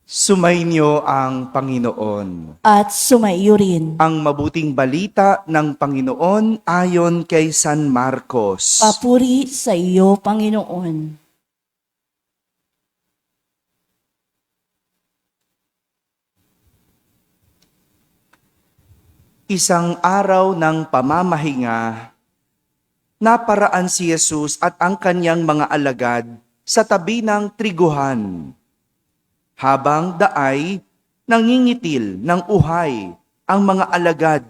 Sumainyo ang Panginoon. At sumaiyo rin. Ang mabuting balita ng Panginoon ayon kay San Marcos. Papuri sa iyo, Panginoon. Isang araw ng pamamahinga, naparaan si Jesus at ang kanyang mga alagad sa tabi ng triguhan. Habang daay, nangingitil ng uhay ang mga alagad.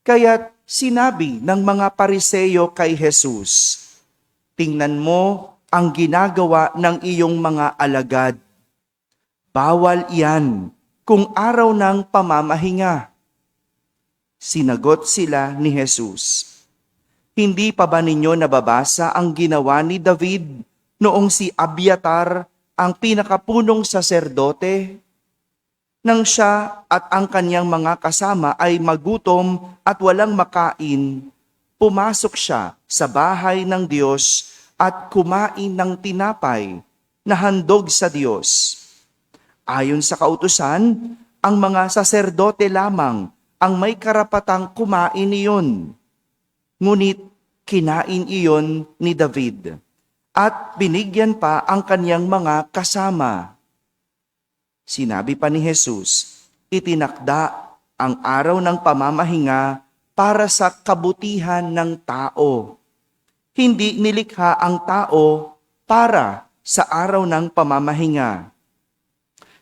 Kaya't sinabi ng mga Pariseyo kay Jesus, "Tingnan mo ang ginagawa ng iyong mga alagad. Bawal iyan kung araw ng pamamahinga." Sinagot sila ni Jesus, "Hindi pa ba ninyo nababasa ang ginawa ni David noong si Abiatar ang pinakapunong saserdote? Nang siya at ang kanyang mga kasama ay magutom at walang makain, pumasok siya sa bahay ng Diyos at kumain ng tinapay na handog sa Diyos. Ayon sa kautusan, ang mga saserdote lamang ang may karapatang kumain iyon. Ngunit kinain iyon ni David at binigyan pa ang kanyang mga kasama." Sinabi pa ni Jesus, itinakda ang araw ng pamamahinga para sa kabutihan ng tao. Hindi nilikha ang tao para sa araw ng pamamahinga.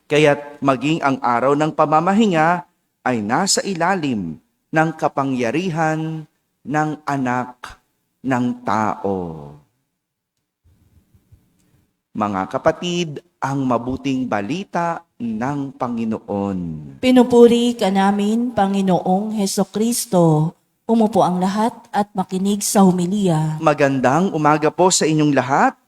Kaya't maging ang araw ng pamamahinga ay nasa ilalim ng kapangyarihan ng anak ng tao. Mga kapatid, ang mabuting balita ng Panginoon. Pinupuri ka namin, Panginoong Hesukristo. Umupo ang lahat at makinig sa humilya. Magandang umaga po sa inyong lahat.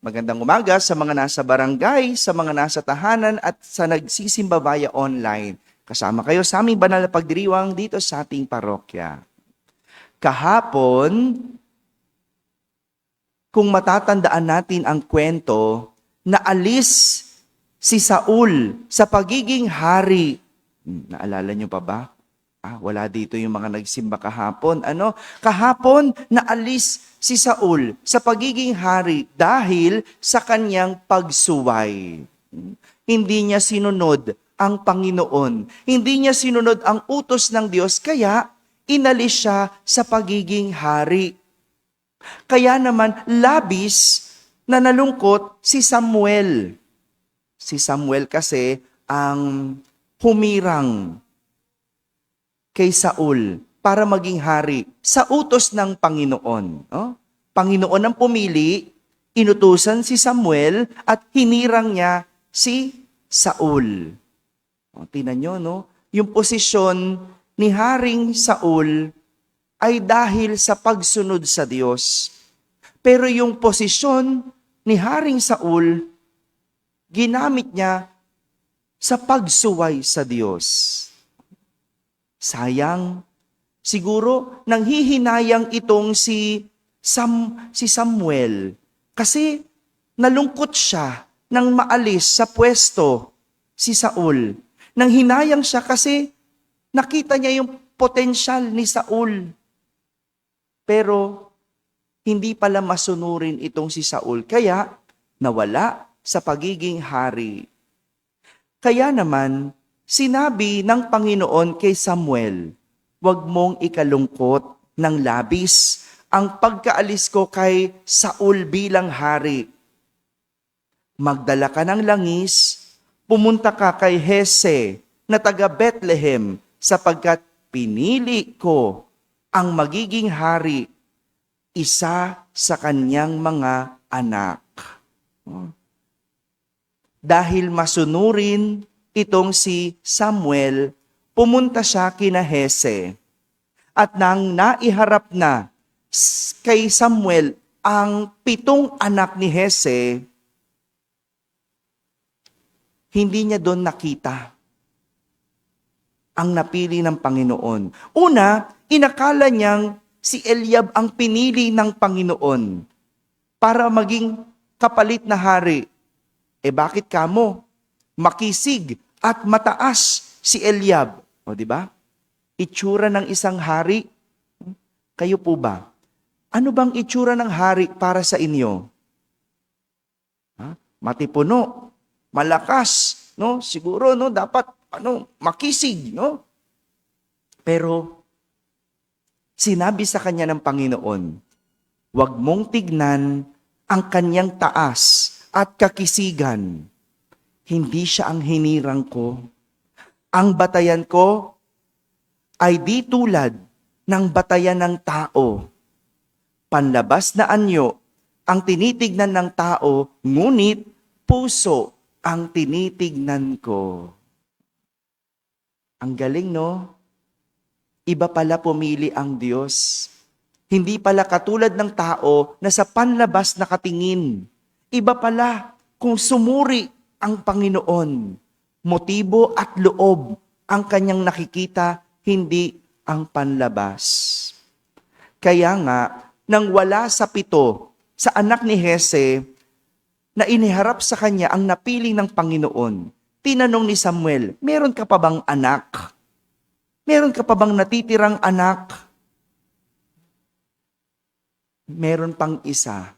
Magandang umaga sa mga nasa barangay, sa mga nasa tahanan at sa nagsisimba via online. Kasama kayo sa aming banal na pagdiriwang dito sa ating parokya. Kahapon, kung matatandaan natin ang kwento, naalis si Saul sa pagiging hari. Naalala niyo pa ba? Wala dito yung mga nagsimba kahapon. Kahapon, naalis si Saul sa pagiging hari dahil sa kanyang pagsuway. Hindi niya sinunod ang Panginoon. Hindi niya sinunod ang utos ng Diyos, kaya inalis siya sa pagiging hari. Kaya naman, labis na nalungkot si Samuel. Si Samuel kasi ang humirang kay Saul para maging hari sa utos ng Panginoon. Panginoon ang pumili, inutusan si Samuel at hinirang niya si Saul. Tingnan nyo, yung posisyon ni Haring Saul ay dahil sa pagsunod sa Diyos. Pero yung posisyon ni Haring Saul, ginamit niya sa pagsuway sa Diyos. Sayang, siguro nanghihinayang itong si Samuel kasi nalungkot siya nang maalis sa pwesto si Saul. Nanghinayang siya kasi nakita niya yung potensyal ni Saul. Pero hindi pala masunurin itong si Saul, kaya nawala sa pagiging hari. Kaya naman, sinabi ng Panginoon kay Samuel, "Huwag mong ikalungkot ng labis ang pagkaalis ko kay Saul bilang hari. Magdala ka ng langis, pumunta ka kay Hese na taga Bethlehem sapagkat pinili ko ang magiging hari, isa sa kanyang mga anak." Dahil masunurin itong si Samuel, pumunta siya kina Hese. At nang naiharap na kay Samuel ang 7 anak ni Hese, hindi niya doon nakita ang napili ng Panginoon. Una, inakala niyang si Eliab ang pinili ng Panginoon para maging kapalit na hari. Bakit kamo? Makisig at mataas si Eliab. O di ba? Itsura ng isang hari. Kayo po ba? Ano bang itsura ng hari para sa inyo? Matipuno, malakas, no? Siguro no dapat makisig, no? Pero sinabi sa kanya ng Panginoon, huwag mong tignan ang kanyang taas at kakisigan. Hindi siya ang hinirang ko. Ang batayan ko ay di tulad ng batayan ng tao. Panlabas na anyo ang tinitignan ng tao, ngunit puso ang tinitignan ko. Ang galing, no? Iba pala pumili ang Diyos. Hindi pala katulad ng tao na sa panlabas nakatingin. Iba pala kung sumuri ang Panginoon. Motibo at loob ang kanyang nakikita, hindi ang panlabas. Kaya nga, nang wala sa 7 sa anak ni Jese, na iniharap sa kanya ang napiling ng Panginoon, tinanong ni Samuel, meron ka pa bang anak? Meron ka pa bang natitirang anak? Meron pang isa.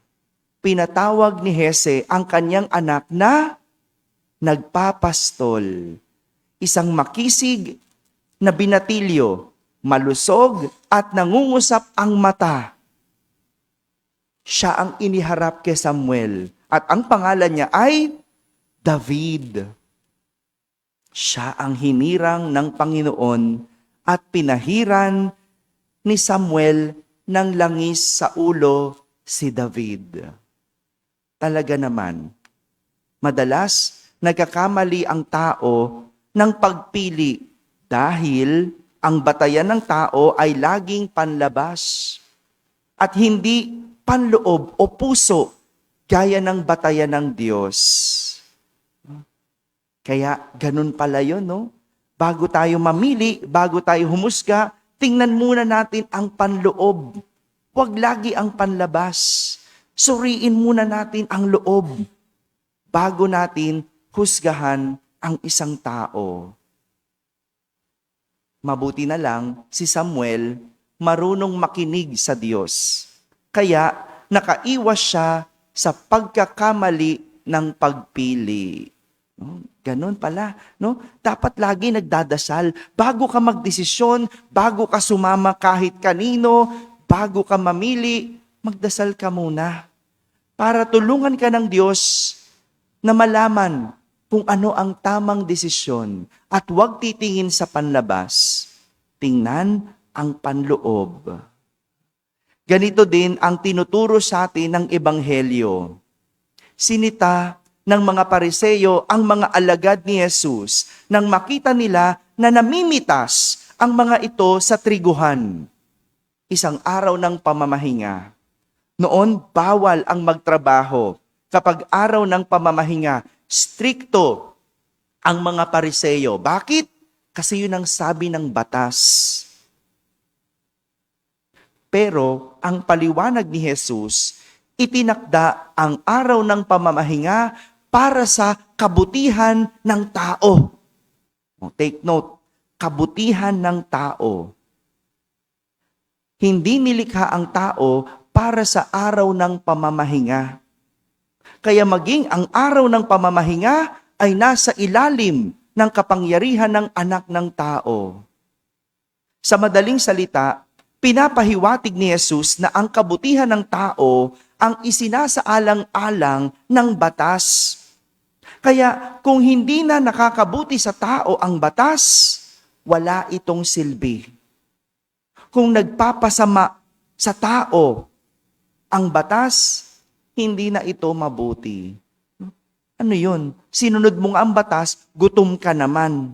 Pinatawag ni Jese ang kanyang anak na nagpapastol. Isang makisig na binatilyo, malusog at nangungusap ang mata. Siya ang iniharap kay Samuel at ang pangalan niya ay David. Siya ang hinirang ng Panginoon at pinahiran ni Samuel ng langis sa ulo si David. Talaga naman, madalas nagkakamali ang tao ng pagpili dahil ang batayan ng tao ay laging panlabas at hindi panloob o puso gaya ng batayan ng Diyos. Kaya ganun pala yun, no? Bago tayo mamili, bago tayo humusga, tingnan muna natin ang panloob. Huwag lagi ang panlabas. Suriin muna natin ang loob bago natin husgahan ang isang tao. Mabuti na lang si Samuel marunong makinig sa Diyos. Kaya nakaiwas siya sa pagkakamali ng pagpili. Ganon pala, no? Dapat lagi nagdadasal. Bago ka magdesisyon, bago ka sumama kahit kanino, bago ka mamili, magdasal ka muna. Para tulungan ka ng Diyos na malaman kung ano ang tamang desisyon at huwag titingin sa panlabas. Tingnan ang panloob. Ganito din ang tinuturo sa atin ng Ebanghelyo. Sinita ng mga Pariseyo ang mga alagad ni Jesus nang makita nila na namimitas ang mga ito sa triguhan. Isang araw ng pamamahinga. Noon, bawal ang magtrabaho. Kapag araw ng pamamahinga, strikto ang mga Pariseyo. Bakit? Kasi yun ang sabi ng batas. Pero ang paliwanag ni Jesus, itinakda ang araw ng pamamahinga para sa kabutihan ng tao. Take note, kabutihan ng tao. Hindi nilikha ang tao para sa araw ng pamamahinga. Kaya maging ang araw ng pamamahinga ay nasa ilalim ng kapangyarihan ng anak ng tao. Sa madaling salita, pinapahiwatig ni Jesus na ang kabutihan ng tao ang isinasaalang-alang ng batas. Kaya kung hindi na nakakabuti sa tao ang batas, wala itong silbi. Kung nagpapasama sa tao ang batas, hindi na ito mabuti. Ano yun? Sinunod mo nga ang batas, gutom ka naman.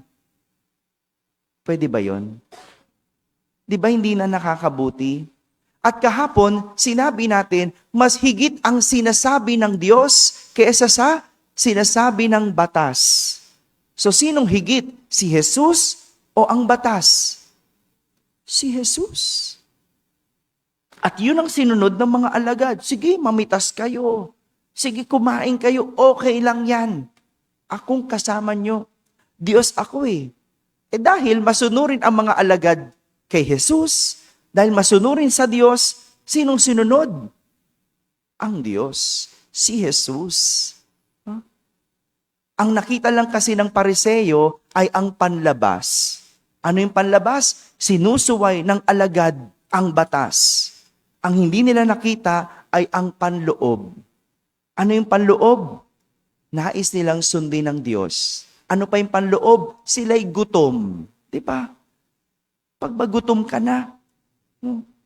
Pwede ba yun? Di ba hindi na nakakabuti? At kahapon, sinabi natin, mas higit ang sinasabi ng Diyos kaysa sa sinasabi ng batas. So, sinong higit? Si Jesus o ang batas? Si Jesus. At yun ang sinunod ng mga alagad. Sige, mamitas kayo. Sige, kumain kayo, okay lang yan. Akong kasama nyo. Diyos ako eh. Dahil masunurin ang mga alagad kay Jesus, dahil masunurin sa Diyos, sinong sinunod? Ang Diyos, si Jesus. Ang nakita lang kasi ng Pariseyo ay ang panlabas. Ano yung panlabas? Sinusuway ng alagad ang batas. Ang hindi nila nakita ay ang panloob. Ano yung panloob? Nais nilang sundin ng Diyos. Ano pa yung panloob? Sila'y gutom. Di ba? Pag magutom ka na,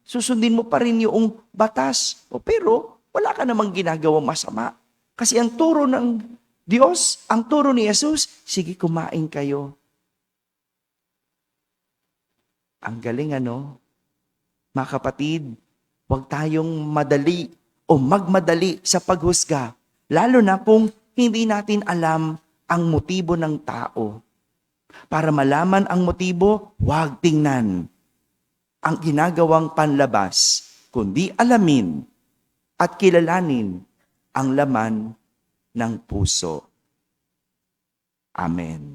susundin mo pa rin yung batas. Pero wala ka namang ginagawang masama. Kasi ang turo ng Diyos, ang turo ni Jesus, sige, kumain kayo. Ang galing, ano? Mga kapatid, huwag tayong madali o magmadali sa paghusga. Lalo na kung hindi natin alam ang motibo ng tao. Para malaman ang motibo, huwag tingnan ang ginagawang panlabas, kundi alamin at kilalanin ang laman ng puso. Amen.